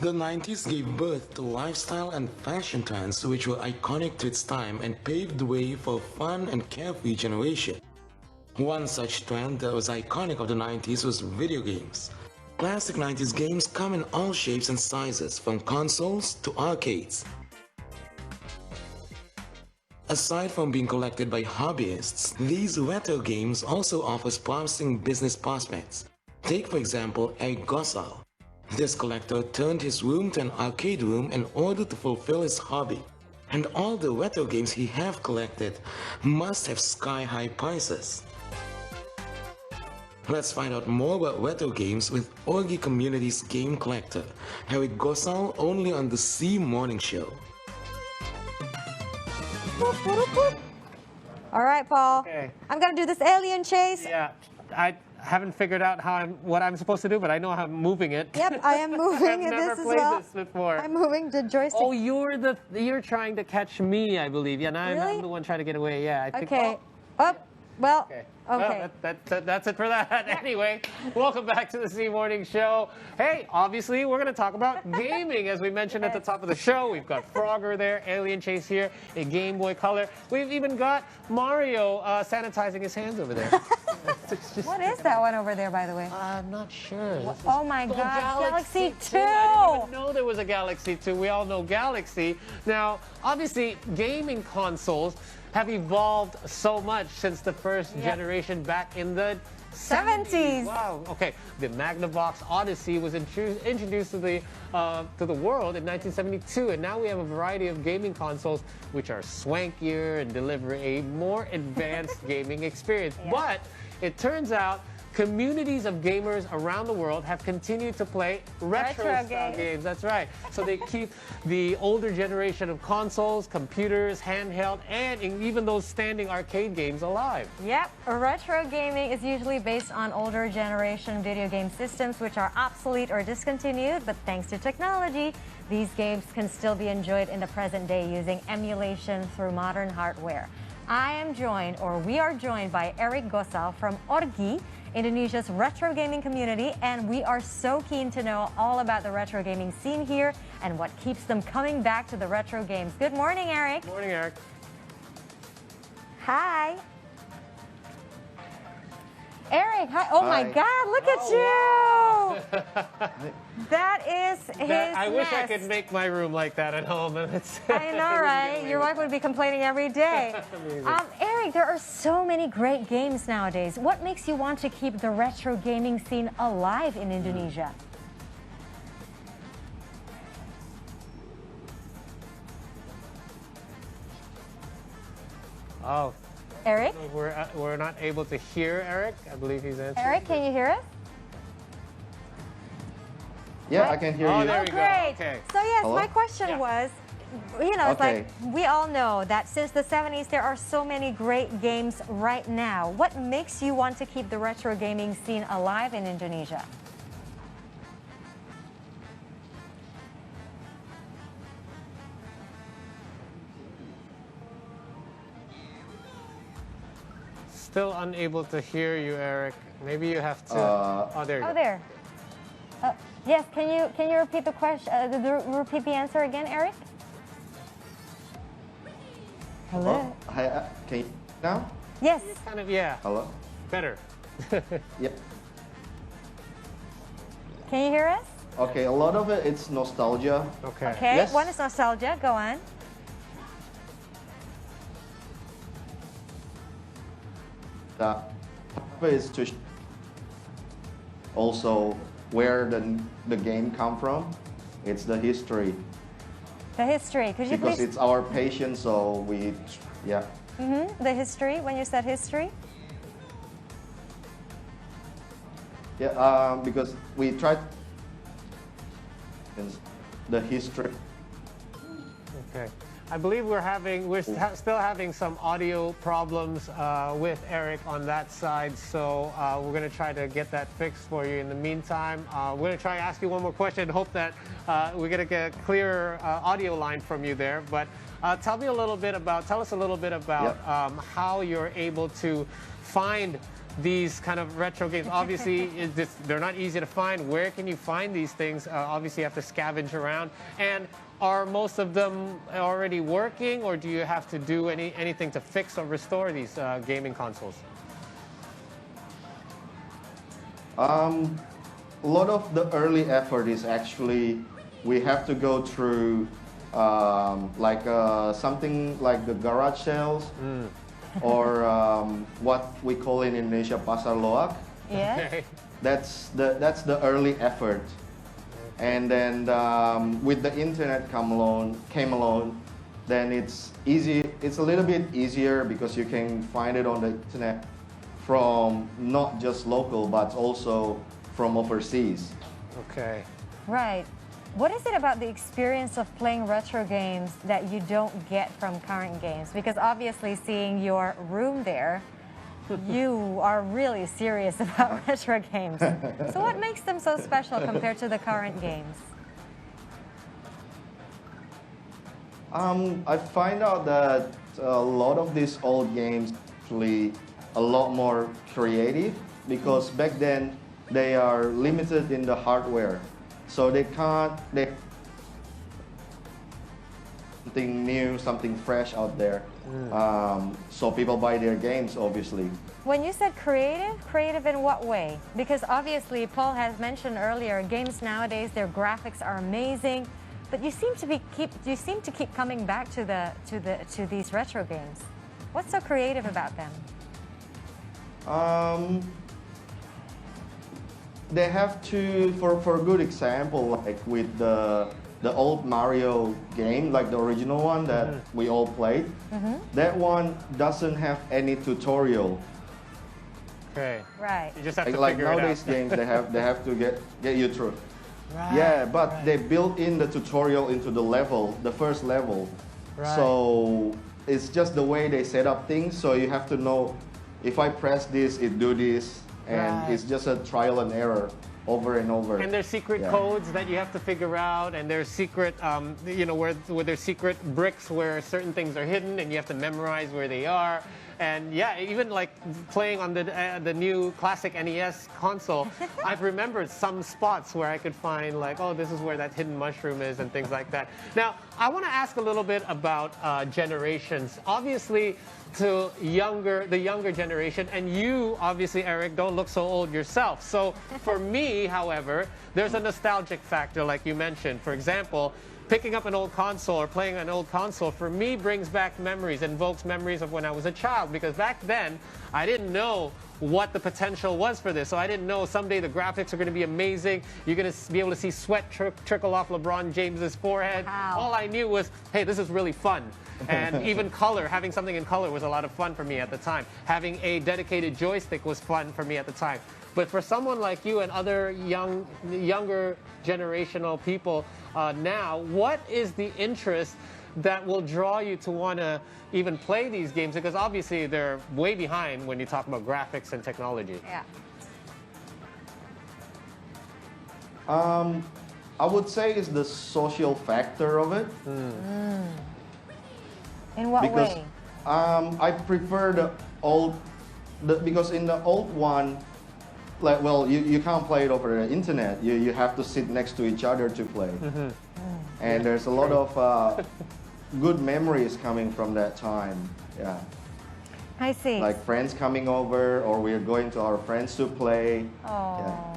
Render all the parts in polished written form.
The 90s gave birth to lifestyle and fashion trends which were iconic to its time and paved the way for a fun and carefree generation. One such trend that was iconic of the 90s was video games. Classic 90s games come in all shapes and sizes, from consoles to arcades. Aside from being collected by hobbyists, these retro games also offers promising business prospects. Take for example Eric Gossal. This collector turned his room to an arcade room in order to fulfill his hobby. And all the retro games he have collected must have sky-high prices. Let's find out more about retro games with Orgi Community's game collector, Eric Gossal, only on the C Morning Show. All right, Paul. Okay. I'm going to do this alien chase. Yeah, I haven't figured out what I'm supposed to do, but I know how I'm moving it. Yep, I am moving I've never this as played well. this before. I'm moving the joystick. Oh, you're trying to catch me, I believe. Yeah, and I'm Really? the one trying to get away. Yeah, I think. Okay. Oh, well, Okay. okay. Well, that's it for that. Anyway, welcome back to the C Morning Show. Hey, obviously, we're going to talk about gaming. As we mentioned at the top of the show, we've got Frogger there, Alien Chase here, a Game Boy Color. We've even got Mario sanitizing his hands over there. What is that one over there, by the way? I'm not sure. Oh my God, Galaxy 2! I didn't even know there was a Galaxy 2. We all know Galaxy. Now, obviously, gaming consoles have evolved so much since the first generation back in the 70s. Wow. Okay. The Magnavox Odyssey was introduced to the world in 1972, and now we have a variety of gaming consoles which are swankier and deliver a more advanced gaming experience. But it turns out communities of gamers around the world have continued to play retro games. That's right. So they keep the older generation of consoles, computers, handheld, and even those standing arcade games alive. Yep, retro gaming is usually based on older generation video game systems which are obsolete or discontinued, but thanks to technology, these games can still be enjoyed in the present day using emulation through modern hardware. We are joined by Eric Gossal from Orgi, Indonesia's retro gaming community, and we are so keen to know all about the retro gaming scene here and what keeps them coming back to the retro games. Good morning, Eric. Good morning, Eric. Hi. Eric, hi. Oh my God, look at you. That is his I wish I nest. could make my room like that at home. I know, right? Your wife would be complaining every day. Eric, there are so many great games nowadays. What makes you want to keep the retro gaming scene alive in Indonesia? Oh. Eric? We're not able to hear Eric. I believe he's answering. Eric, can you hear us? Yeah, I can hear you. There Oh, we go. great. Okay. So yes, Hello? my question was, you know, it's Okay. like we all know that since the 70s, there are so many great games right now. What makes you want to keep the retro gaming scene alive in Indonesia? Still unable to hear you, Eric. Maybe you have to. Oh, there you Oh, go. there. Yes, can you repeat the question? Repeat the answer again, Eric? Hello. Oh, hi, can you now? Yes. Kind of, yeah. Hello? Better. Yep. Can you hear us? Okay, a lot of it's nostalgia. Okay. Okay. Yes. One is nostalgia. Go on. That is to also where the game come from. It's the history. The history. Could you Because please? it's our passion, so we, yeah. The history. When you said history. Yeah, because we tried the history. Okay. I believe we're still having some audio problems with Eric on that side, so we're going to try to get that fixed for you. In the meantime, we're going to try to ask you one more question and hope that we're going to get a clearer audio line from you there. But tell us a little bit about Yep. how you're able to find these kind of retro games? Obviously, they're not easy to find. Where can you find these things? Obviously, you have to scavenge around. And are most of them already working, or do you have to do anything to fix or restore these gaming consoles? A lot of the early effort is actually we have to go through something like the garage sales or what we call in Indonesia pasar loak. Yes. Okay. That's the early effort, and then with the internet came along, then it's easy. It's a little bit easier because you can find it on the internet from not just local but also from overseas. Okay. Right. What is it about the experience of playing retro games that you don't get from current games? Because obviously, seeing your room there, you are really serious about retro games. So what makes them so special compared to the current games? I find out that a lot of these old games actually a lot more creative because back then they are limited in the hardware. So they something new, something fresh out there. So people buy their games, obviously. When you said creative in what way? Because obviously Paul has mentioned earlier, games nowadays, their graphics are amazing, but you seem to keep coming back to these retro games. What's so creative about them? They have to, for a good example, like with the old Mario game, like the original one that we all played, that one doesn't have any tutorial. Okay. Right. You just have to Like figure it out. nowadays games, they have to get you through. Right, Yeah, but right. they built in the tutorial into the first level. Right. So it's just the way they set up things. So you have to know, if I press this, it do this, and Right. it's just a trial and error over and over. And there's secret Yeah. codes that you have to figure out, and there's secret, where there's secret bricks where certain things are hidden, and you have to memorize where they are. And yeah, even like playing on the new classic NES console, I've remembered some spots where I could find like, oh, this is where that hidden mushroom is, and things like that. Now, I want to ask a little bit about generations. Obviously, to the younger generation, and you, obviously, Eric, don't look so old yourself. So for me, however, there's a nostalgic factor, like you mentioned. For example, picking up an old console or playing an old console, for me, brings back memories, invokes memories of when I was a child. Because back then, I didn't know what the potential was for this. So I didn't know someday the graphics are going to be amazing. You're going to be able to see sweat trickle off LeBron James's forehead. Wow. All I knew was, hey, this is really fun. And even color, having something in color was a lot of fun for me at the time. Having a dedicated joystick was fun for me at the time. But for someone like you and other younger generational people now, what is the interest that will draw you to want to even play these games? Because obviously they're way behind when you talk about graphics and technology. Yeah. I would say it's the social factor of it. In what Because way? I prefer the old, because in the old one, like, well, you can't play it over the internet. You have to sit next to each other to play. And there's a lot of good memories coming from that time. Yeah. I see. Like friends coming over, or we're going to our friends to play. Oh. Yeah.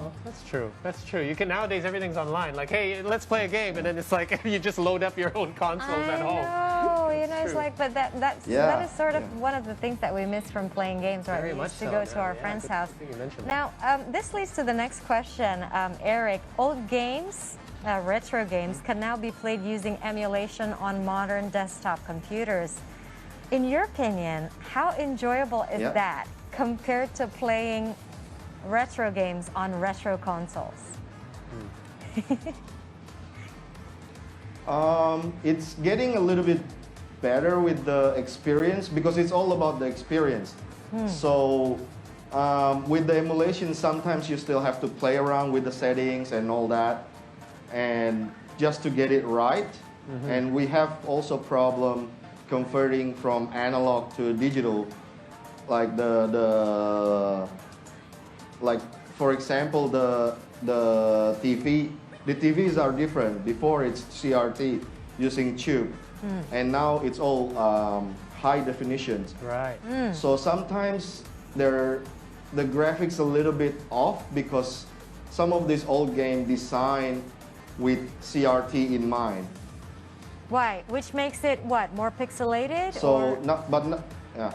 Oh, that's true. That's true. You can nowadays, everything's online. Like, hey, let's play a game, and then it's like you just load up your own consoles at home. I know, it's true. like, but that is sort of one of the things that we miss from playing games, right? Very We much used to so, go to yeah, our yeah, friend's good house. thing you mentioned Now, this leads to the next question, Eric. Old games, retro games, can now be played using emulation on modern desktop computers. In your opinion, how enjoyable is Yeah. that compared to playing retro games on retro consoles? It's getting a little bit better with the experience because it's all about the experience. So with the emulation, sometimes you still have to play around with the settings and all that, and just to get it right. And we have also problem converting from analog to digital. like like for example the TV. The TVs are different. Before it's CRT using tube, and now it's all high definitions. Right. So sometimes the graphics a little bit off because some of these old game designed with CRT in mind. Why? Which makes it what? More pixelated? So or? Yeah.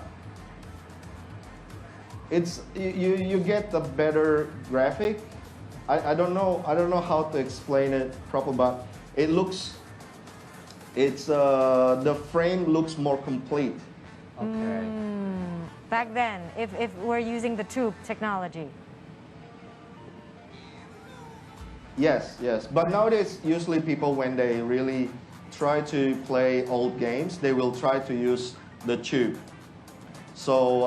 It's you get a better graphic. I don't know how to explain it properly, but it looks. It's the frame looks more complete. Okay. Back then, if we're using the tube technology. Yes, yes. But nowadays, usually people, when they really try to play old games, they will try to use the tube. So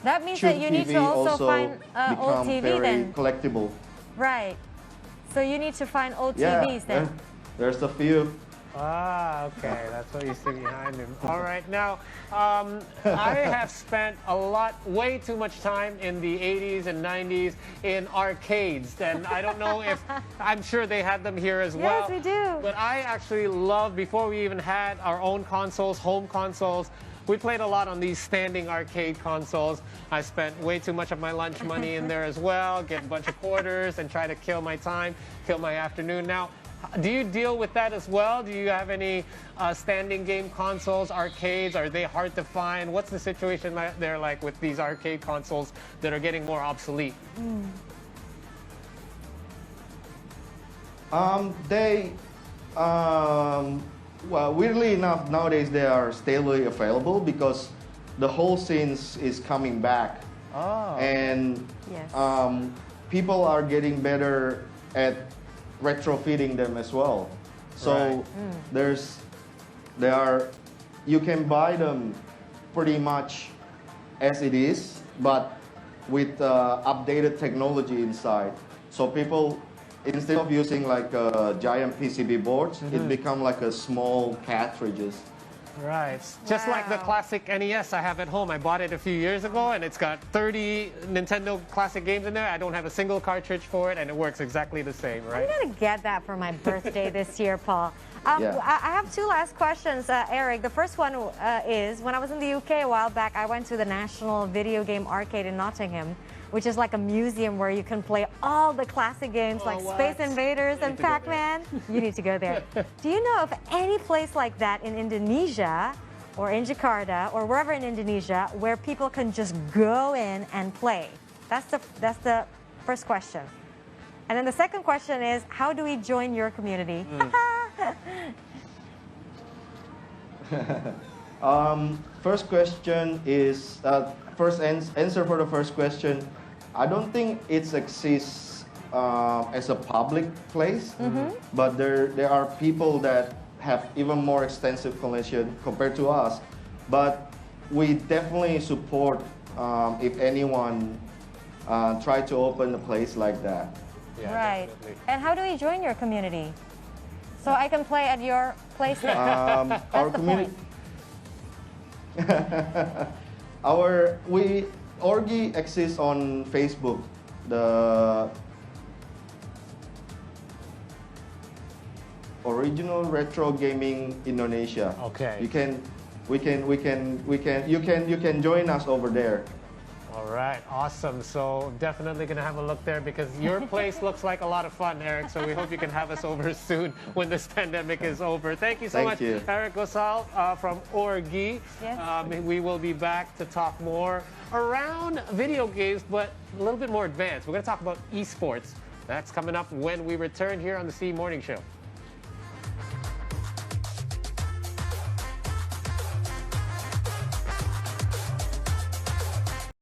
That means tube that you need TV to also find old become TV very then. collectible. Right. So you need to find old Yeah, TVs then. yeah. There's a few. Ah, okay. That's what you see behind him. All right. Now, I have spent way too much time in the 80s and 90s in arcades. And I don't know if, I'm sure they had them here as well. Yes, we do. But I actually loved, before we even had our own consoles, home consoles, we played a lot on these standing arcade consoles. I spent way too much of my lunch money in there as well, get a bunch of quarters and try to kill my time, kill my afternoon. Now, do you deal with that as well? Do you have any standing game consoles, arcades? Are they hard to find? What's the situation there like with these arcade consoles that are getting more obsolete? Well, weirdly enough, nowadays they are stably available because the whole scene is coming back. Oh. And Yes. People are getting better at retrofitting them as well. So you can buy them pretty much as it is, but with updated technology inside. So people, instead of using like giant PCB boards, it become like a small cartridges. Right. Just like the Wow. classic NES I have at home. I bought it a few years ago, and it's got 30 Nintendo classic games in there. I don't have a single cartridge for it, and it works exactly the same, I'm right? going to get that for my birthday this year, Paul. Yeah. I have two last questions, Eric. The first one is, when I was in the UK a while back, I went to the National Video Game Arcade in Nottingham, which is like a museum where you can play all the classic games like what? Space Invaders and to go there. Pac-Man. You need to go there. Do you know of any place like that in Indonesia or in Jakarta or wherever in Indonesia where people can just go in and play? That's the first question. And then the second question is, how do we join your community? First question is, answer for the first question. I don't think it exists as a public place, but there are people that have even more extensive collection compared to us. But we definitely support if anyone try to open a place like that. Yeah, Right. definitely. And how do we join your community? So I can play at your place then? Our the community. Orgi exists on Facebook. The original retro gaming Indonesia. Okay. You can join us over there. All right, awesome. So definitely going to have a look there because your place looks like a lot of fun, Eric. So we hope you can have us over soon when this pandemic is over. Thank you so Thank much, you. Eric Gosal from Orgi. Yes. We will be back to talk more around video games, but a little bit more advanced. We're going to talk about esports. That's coming up when we return here on the C Morning Show.